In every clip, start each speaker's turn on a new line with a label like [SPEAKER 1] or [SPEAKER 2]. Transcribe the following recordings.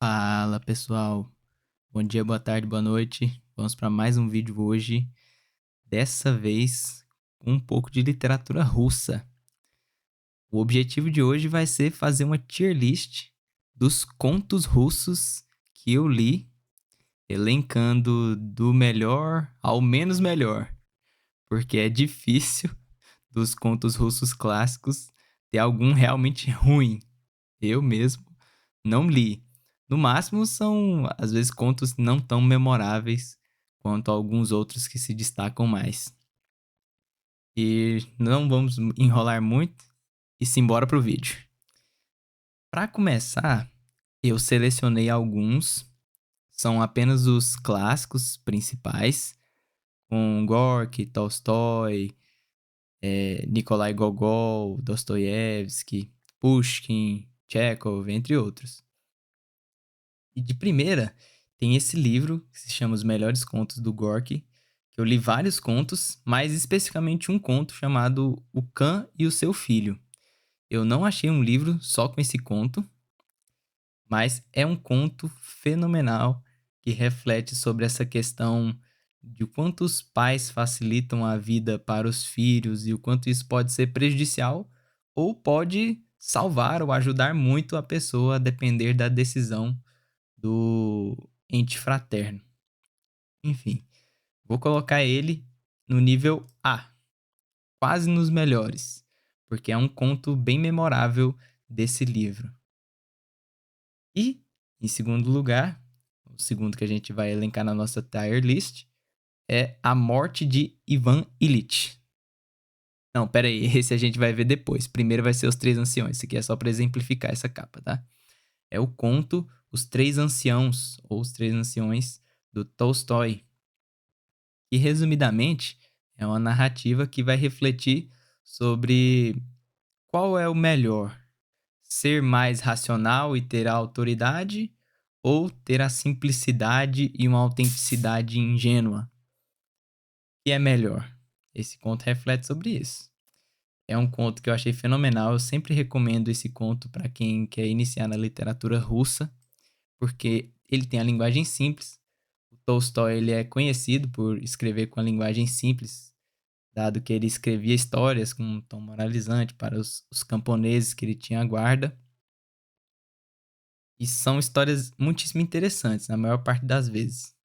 [SPEAKER 1] Fala pessoal, bom dia, boa tarde, boa noite. Vamos para mais um vídeo hoje, dessa vez com um pouco de literatura russa. O objetivo de hoje vai ser fazer uma tier list dos contos russos que eu li, elencando do melhor ao menos melhor, porque é difícil dos contos russos clássicos ter algum realmente ruim. Eu mesmo não li. No máximo, são, às vezes, contos não tão memoráveis quanto alguns outros que se destacam mais. E não vamos enrolar muito e simbora pro vídeo. Para começar, eu selecionei alguns, são apenas os clássicos principais, com Gorky, Tolstói, Nikolai Gogol, Dostoiévski, Pushkin, Chekhov, entre outros. E de primeira, tem esse livro que se chama Os Melhores Contos do Gorky, que eu li vários contos, mas especificamente um conto chamado O Cã e o Seu Filho. Eu não achei um livro só com esse conto, mas é um conto fenomenal que reflete sobre essa questão de o quanto os pais facilitam a vida para os filhos e o quanto isso pode ser prejudicial ou pode salvar ou ajudar muito a pessoa a depender da decisão do ente fraterno. Enfim, vou colocar ele no nível A, quase nos melhores, porque é um conto bem memorável desse livro. E, em segundo lugar, o segundo que a gente vai elencar na nossa tier list é A Morte de Ivan Ilitch. Não, pera aí, esse a gente vai ver depois. Primeiro vai ser Os Três Anciões. Isso aqui é só para exemplificar essa capa, tá? É o conto Os Três Anciãos, ou Os Três Anciões, do Tolstói. E, resumidamente, é uma narrativa que vai refletir sobre qual é o melhor: ser mais racional e ter a autoridade, ou ter a simplicidade e uma autenticidade ingênua? O que é melhor? Esse conto reflete sobre isso. É um conto que eu achei fenomenal. Eu sempre recomendo esse conto para quem quer iniciar na literatura russa, porque ele tem a linguagem simples. O Tolstói ele é conhecido por escrever com a linguagem simples, dado que ele escrevia histórias com um tom moralizante para os camponeses que ele tinha à guarda. E são histórias muitíssimo interessantes, na maior parte das vezes.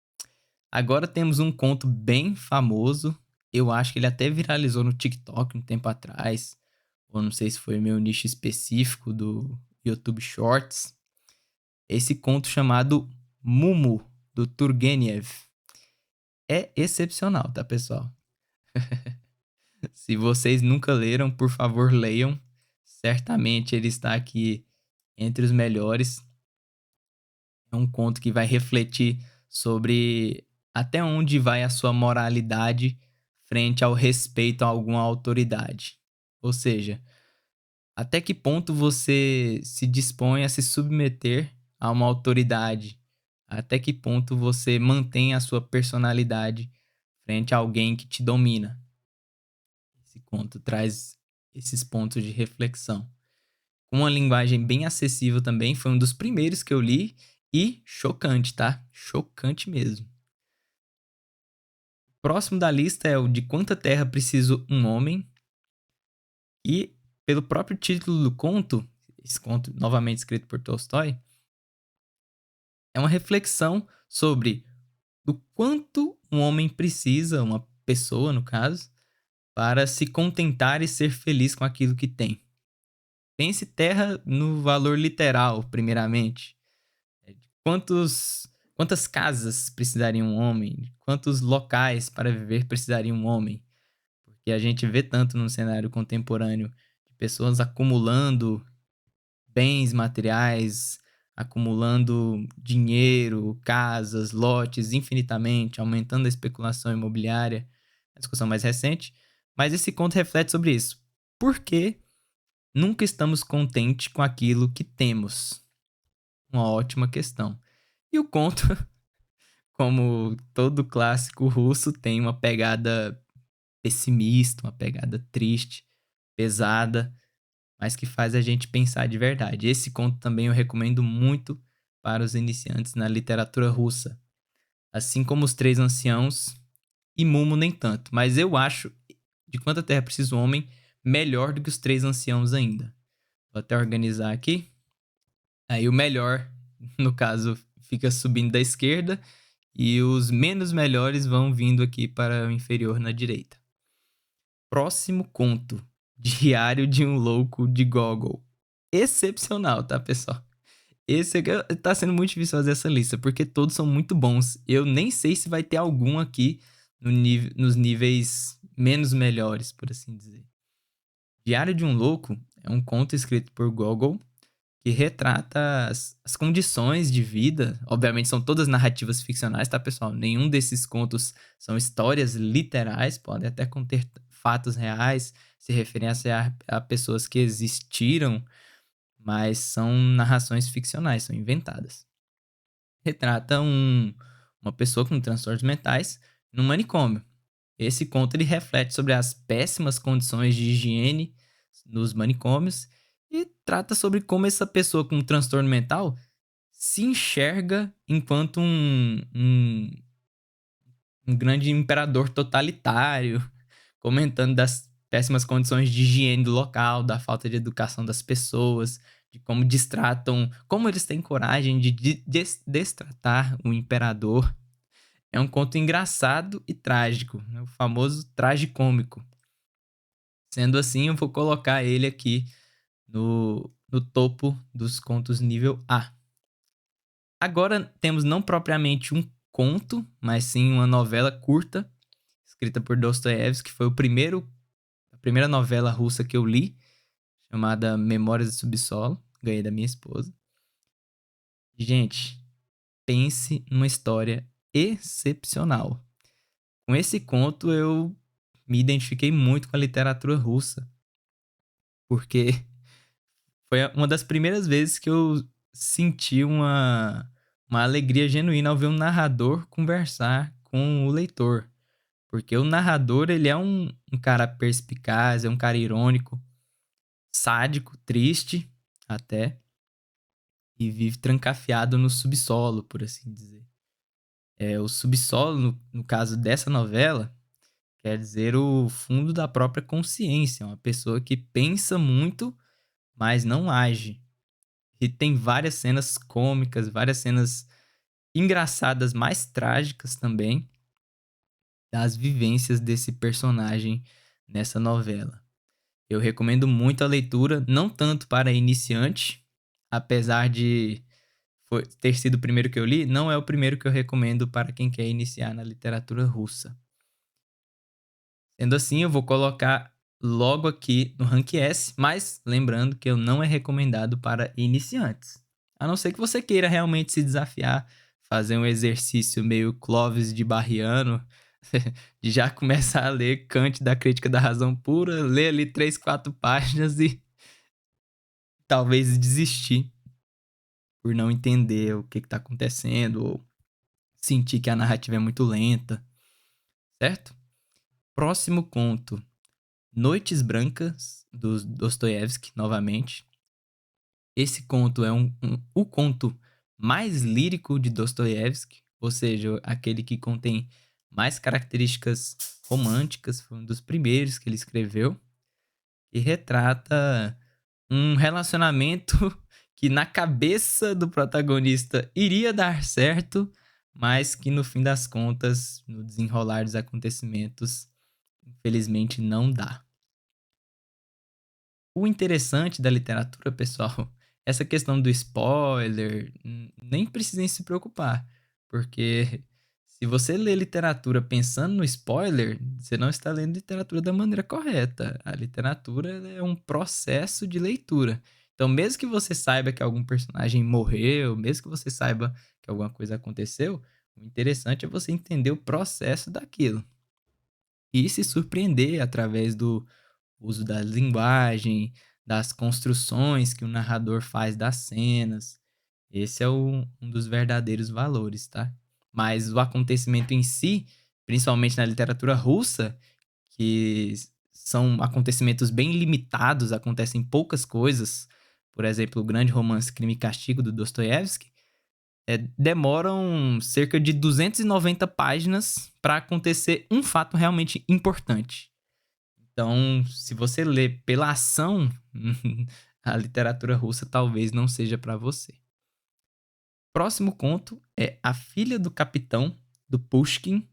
[SPEAKER 1] Agora temos um conto bem famoso. Eu acho que ele até viralizou no TikTok um tempo atrás. Ou não sei se foi meu nicho específico do YouTube Shorts. Esse conto chamado Mumu, do Turgenev. É excepcional, tá, pessoal? Se vocês nunca leram, por favor, leiam. Certamente ele está aqui entre os melhores. É um conto que vai refletir sobre até onde vai a sua moralidade frente ao respeito a alguma autoridade. Ou seja, até que ponto você se dispõe a se submeter a uma autoridade? Até que ponto você mantém a sua personalidade frente a alguém que te domina? Esse conto traz esses pontos de reflexão. Com uma linguagem bem acessível também, foi um dos primeiros que eu li e chocante, tá? Chocante mesmo. Próximo da lista é o De Quanta Terra Preciso um Homem. E, pelo próprio título do conto, esse conto novamente escrito por Tolstói, é uma reflexão sobre do quanto um homem precisa, uma pessoa no caso, para se contentar e ser feliz com aquilo que tem. Pense terra no valor literal, primeiramente. Quantas casas precisaria um homem? Quantos locais para viver precisaria um homem? Porque a gente vê tanto no cenário contemporâneo de pessoas acumulando bens materiais, acumulando dinheiro, casas, lotes infinitamente, aumentando a especulação imobiliária, a discussão mais recente. Mas esse conto reflete sobre isso. Por que nunca estamos contentes com aquilo que temos? Uma ótima questão. E o conto, como todo clássico russo, tem uma pegada pessimista, uma pegada triste, pesada, mas que faz a gente pensar de verdade. Esse conto também eu recomendo muito para os iniciantes na literatura russa, assim como Os Três Anciãos e Mumo nem tanto. Mas eu acho, De Quanta Terra Precisa o Homem, melhor do que Os Três Anciãos ainda. Vou até organizar aqui. Aí o melhor, no caso, fica subindo da esquerda e os menos melhores vão vindo aqui para o inferior na direita. Próximo conto. Diário de um Louco de Gogol. Excepcional, tá, pessoal? Esse aqui tá sendo muito difícil fazer essa lista, porque todos são muito bons. Eu nem sei se vai ter algum aqui nos níveis menos melhores, por assim dizer. Diário de um Louco é um conto escrito por Gogol que retrata as condições de vida. Obviamente são todas narrativas ficcionais, tá, pessoal? Nenhum desses contos são histórias literais, podem até conter fatos reais, se referenciar a pessoas que existiram, mas são narrações ficcionais, são inventadas. Retrata uma pessoa com transtornos mentais no manicômio. Esse conto ele reflete sobre as péssimas condições de higiene nos manicômios e trata sobre como essa pessoa com transtorno mental se enxerga enquanto um grande imperador totalitário, comentando das péssimas condições de higiene do local, da falta de educação das pessoas, de como destratam, como eles têm coragem de destratar o imperador. É um conto engraçado e trágico, né? O famoso tragicômico. Sendo assim, eu vou colocar ele aqui no topo dos contos nível A. Agora temos não propriamente um conto, mas sim uma novela curta, escrita por Dostoiévski, que foi a primeira novela russa que eu li, chamada Memórias do Subsolo, ganhei da minha esposa. Gente, pense numa história excepcional. Com esse conto eu me identifiquei muito com a literatura russa, porque foi uma das primeiras vezes que eu senti uma alegria genuína ao ver um narrador conversar com o leitor. Porque o narrador, ele é um cara perspicaz, é um cara irônico, sádico, triste até, e vive trancafiado no subsolo, por assim dizer. O subsolo, no caso dessa novela, quer dizer o fundo da própria consciência, uma pessoa que pensa muito, mas não age. E tem várias cenas cômicas, várias cenas engraçadas, mais trágicas também, das vivências desse personagem nessa novela. Eu recomendo muito a leitura, não tanto para iniciante, apesar de ter sido o primeiro que eu li, não é o primeiro que eu recomendo para quem quer iniciar na literatura russa. Sendo assim, eu vou colocar logo aqui no Rank S, mas lembrando que eu não é recomendado para iniciantes. A não ser que você queira realmente se desafiar, fazer um exercício meio Clóvis de Barriano, de já começar a ler Kant da Crítica da Razão Pura, ler ali 3, 4 páginas e talvez desistir por não entender o que está acontecendo ou sentir que a narrativa é muito lenta, certo? Próximo conto. Noites Brancas, do Dostoiévski, novamente. Esse conto é o conto mais lírico de Dostoiévski, ou seja, aquele que contém mais características românticas, foi um dos primeiros que ele escreveu, e retrata um relacionamento que na cabeça do protagonista iria dar certo, mas que no fim das contas, no desenrolar dos acontecimentos, infelizmente não dá. O interessante da literatura, pessoal, essa questão do spoiler, nem precisem se preocupar, porque se você lê literatura pensando no spoiler, você não está lendo literatura da maneira correta. A literatura é um processo de leitura. Então, mesmo que você saiba que algum personagem morreu, mesmo que você saiba que alguma coisa aconteceu, o interessante é você entender o processo daquilo e se surpreender através do uso da linguagem, das construções que o narrador faz das cenas. Esse é um dos verdadeiros valores, tá? Mas o acontecimento em si, principalmente na literatura russa, que são acontecimentos bem limitados, acontecem poucas coisas. Por exemplo, o grande romance Crime e Castigo do Dostoiévski, demoram cerca de 290 páginas para acontecer um fato realmente importante. Então, se você lê pela ação, a literatura russa talvez não seja para você. Próximo conto é A Filha do Capitão, do Pushkin.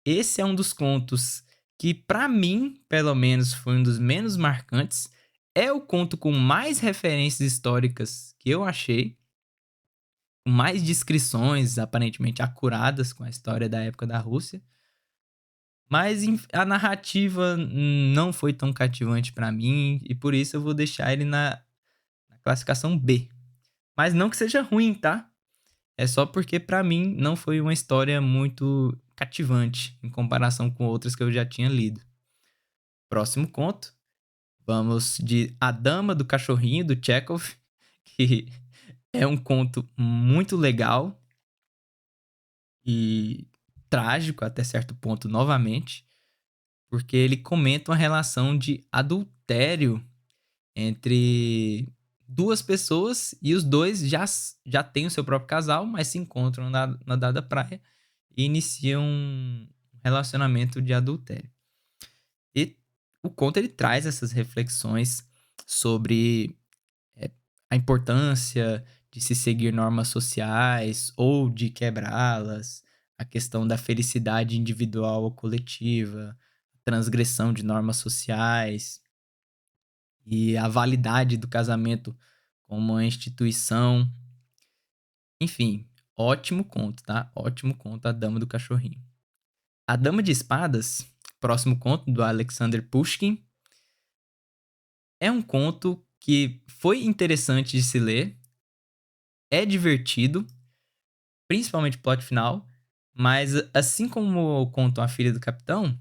[SPEAKER 1] Esse é um dos contos que, para mim, pelo menos, foi um dos menos marcantes. É o conto com mais referências históricas que eu achei, com mais descrições aparentemente acuradas com a história da época da Rússia. Mas a narrativa não foi tão cativante para mim e por isso eu vou deixar ele na classificação B. Mas não que seja ruim, tá? É só porque para mim não foi uma história muito cativante em comparação com outras que eu já tinha lido. Próximo conto, vamos de A Dama do Cachorrinho, do Chekhov, que é um conto muito legal e trágico até certo ponto novamente, porque ele comenta uma relação de adultério entre duas pessoas e os dois já têm o seu próprio casal, mas se encontram na dada praia e iniciam um relacionamento de adultério. E o conto ele traz essas reflexões sobre a importância de se seguir normas sociais ou de quebrá-las, a questão da felicidade individual ou coletiva, transgressão de normas sociais e a validade do casamento como uma instituição. Enfim, ótimo conto, tá? Ótimo conto, A Dama do Cachorrinho. A Dama de Espadas, próximo conto do Alexander Pushkin, é um conto que foi interessante de se ler, é divertido, principalmente o plot final, mas assim como o conto A Filha do Capitão,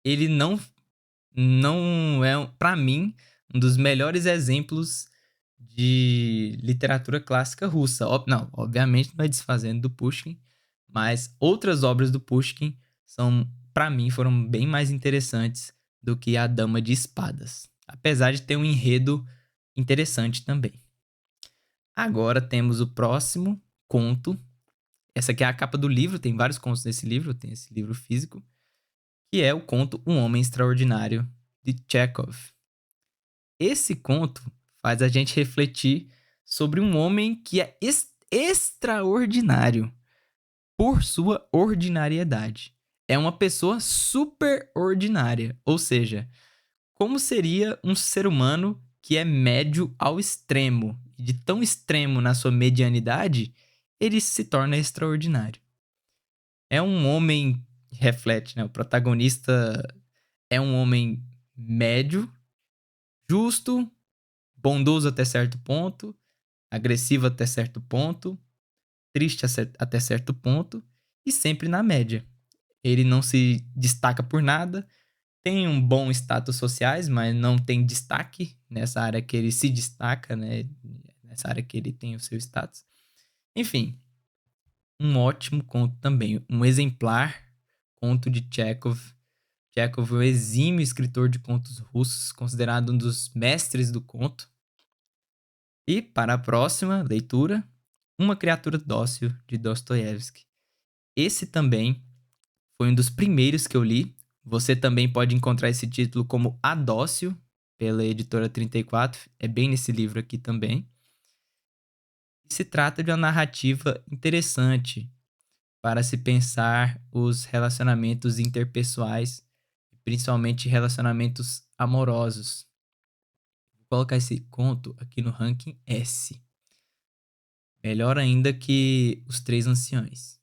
[SPEAKER 1] ele não é, pra mim, um dos melhores exemplos de literatura clássica russa. Não, obviamente não é desfazendo do Pushkin, mas outras obras do Pushkin para mim, foram bem mais interessantes do que A Dama de Espadas, apesar de ter um enredo interessante também. Agora temos o próximo conto. Essa aqui é a capa do livro, tem vários contos nesse livro, tem esse livro físico, que é o conto Um Homem Extraordinário, de Chekhov. Esse conto faz a gente refletir sobre um homem que é extraordinário por sua ordinariedade. É uma pessoa super ordinária, ou seja, como seria um ser humano que é médio ao extremo, e de tão extremo na sua medianidade, ele se torna extraordinário. É um homem, reflete, né? O protagonista é um homem médio, justo, bondoso até certo ponto, agressivo até certo ponto, triste até certo ponto e sempre na média. Ele não se destaca por nada, tem um bom status sociais, mas não tem destaque nessa área que ele se destaca, né? Nessa área que ele tem o seu status. Enfim, um ótimo conto também, um exemplar conto de Chekhov. Chekhov é um exímio escritor de contos russos, considerado um dos mestres do conto. E para a próxima leitura, Uma Criatura Dócil, de Dostoiévski. Esse também foi um dos primeiros que eu li. Você também pode encontrar esse título como A Dócil, pela editora 34. É bem nesse livro aqui também. E se trata de uma narrativa interessante para se pensar os relacionamentos interpessoais, principalmente relacionamentos amorosos. Vou colocar esse conto aqui no ranking S. Melhor ainda que Os Três Anciões.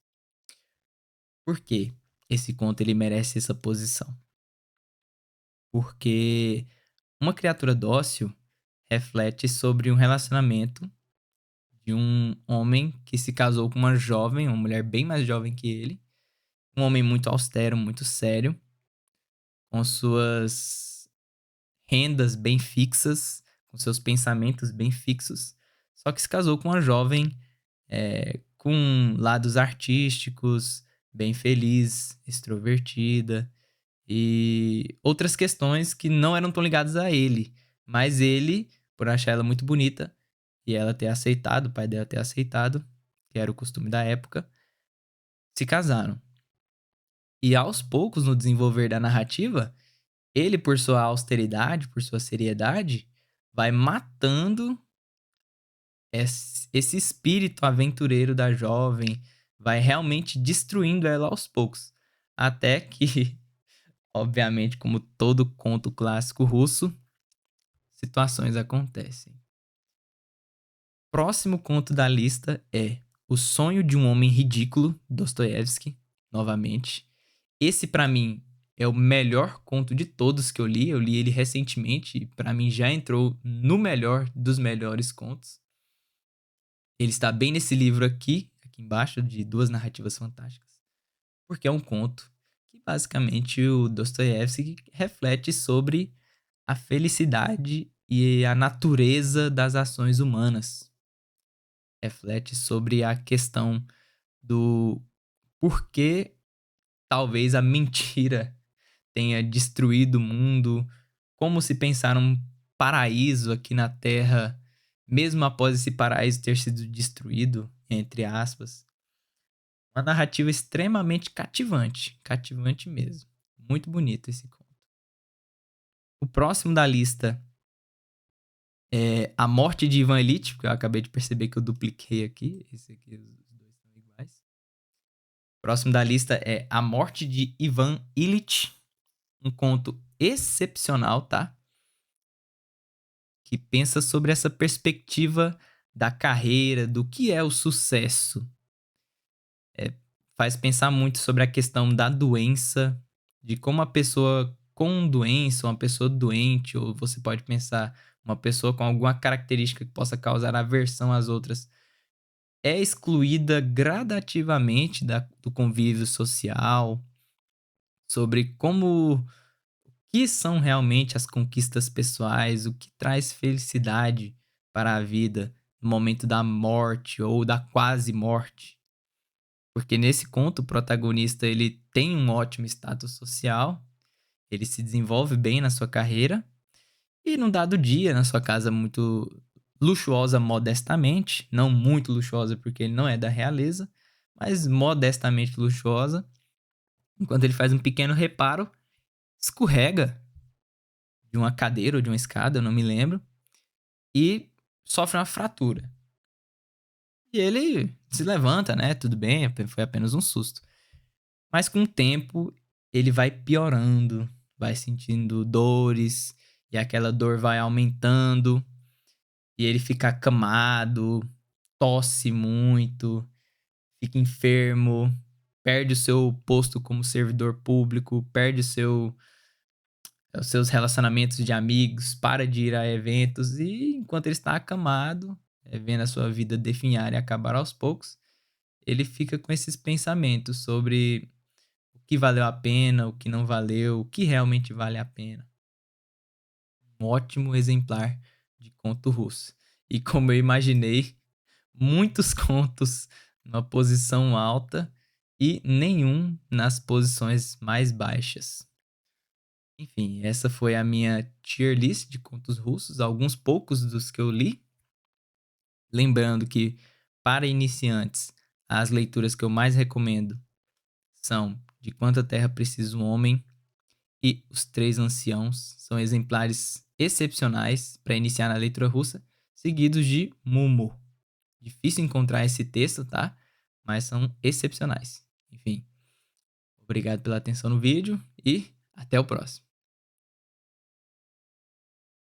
[SPEAKER 1] Por quê? Esse conto ele merece essa posição. Porque Uma Criatura Dócil reflete sobre um relacionamento de um homem que se casou com uma jovem, uma mulher bem mais jovem que ele. Um homem muito austero, muito sério, com suas rendas bem fixas, com seus pensamentos bem fixos. Só que se casou com uma jovem com lados artísticos, bem feliz, extrovertida e outras questões que não eram tão ligadas a ele. Mas ele, por achar ela muito bonita e ela ter aceitado, o pai dela ter aceitado, que era o costume da época, se casaram. E aos poucos, no desenvolver da narrativa, ele, por sua austeridade, por sua seriedade, vai matando esse espírito aventureiro da jovem, vai realmente destruindo ela aos poucos. Até que, obviamente, como todo conto clássico russo, situações acontecem. Próximo conto da lista é O Sonho de um Homem Ridículo, Dostoiévski, novamente. Esse, pra mim, é o melhor conto de todos que eu li. Eu li ele recentemente e, pra mim, já entrou no melhor dos melhores contos. Ele está bem nesse livro aqui embaixo, de Duas Narrativas Fantásticas, porque é um conto que, basicamente, o Dostoiévski reflete sobre a felicidade e a natureza das ações humanas. Reflete sobre a questão do porquê talvez a mentira tenha destruído o mundo, como se pensar um paraíso aqui na Terra, mesmo após esse paraíso ter sido destruído, entre aspas. Uma narrativa extremamente cativante mesmo. Muito bonito esse conto. O próximo da lista é A Morte de Ivan Ilitch, porque eu acabei de perceber que eu dupliquei aqui. Esse aqui, os dois são iguais. O próximo da lista é A Morte de Ivan Ilitch, um conto excepcional, tá? Que pensa sobre essa perspectiva da carreira, do que é o sucesso. Faz pensar muito sobre a questão da doença, de como a pessoa com doença, uma pessoa doente, ou você pode pensar uma pessoa com alguma característica que possa causar aversão às outras, é excluída gradativamente do convívio social, sobre como que são realmente as conquistas pessoais, o que traz felicidade para a vida no momento da morte ou da quase morte. Porque nesse conto o protagonista ele tem um ótimo status social, ele se desenvolve bem na sua carreira e num dado dia na sua casa muito luxuosa modestamente, não muito luxuosa porque ele não é da realeza, mas modestamente luxuosa, enquanto ele faz um pequeno reparo, escorrega de uma cadeira ou de uma escada, eu não me lembro, e sofre uma fratura. E ele se levanta, né? Tudo bem, foi apenas um susto. Mas com o tempo, ele vai piorando, vai sentindo dores, e aquela dor vai aumentando, e ele fica acamado, tosse muito, fica enfermo, perde o seu posto como servidor público, perde os seus relacionamentos de amigos, para de ir a eventos, e enquanto ele está acamado, vendo a sua vida definhar e acabar aos poucos, ele fica com esses pensamentos sobre o que valeu a pena, o que não valeu, o que realmente vale a pena. Um ótimo exemplar de conto russo. E como eu imaginei, muitos contos numa posição alta e nenhum nas posições mais baixas. Enfim, essa foi a minha tier list de contos russos, alguns poucos dos que eu li. Lembrando que, para iniciantes, as leituras que eu mais recomendo são De Quanta Terra Precisa um Homem e Os Três Anciãos. São exemplares excepcionais para iniciar na leitura russa, seguidos de Mumu. Difícil encontrar esse texto, tá? Mas são excepcionais. Enfim, obrigado pela atenção no vídeo e até o próximo.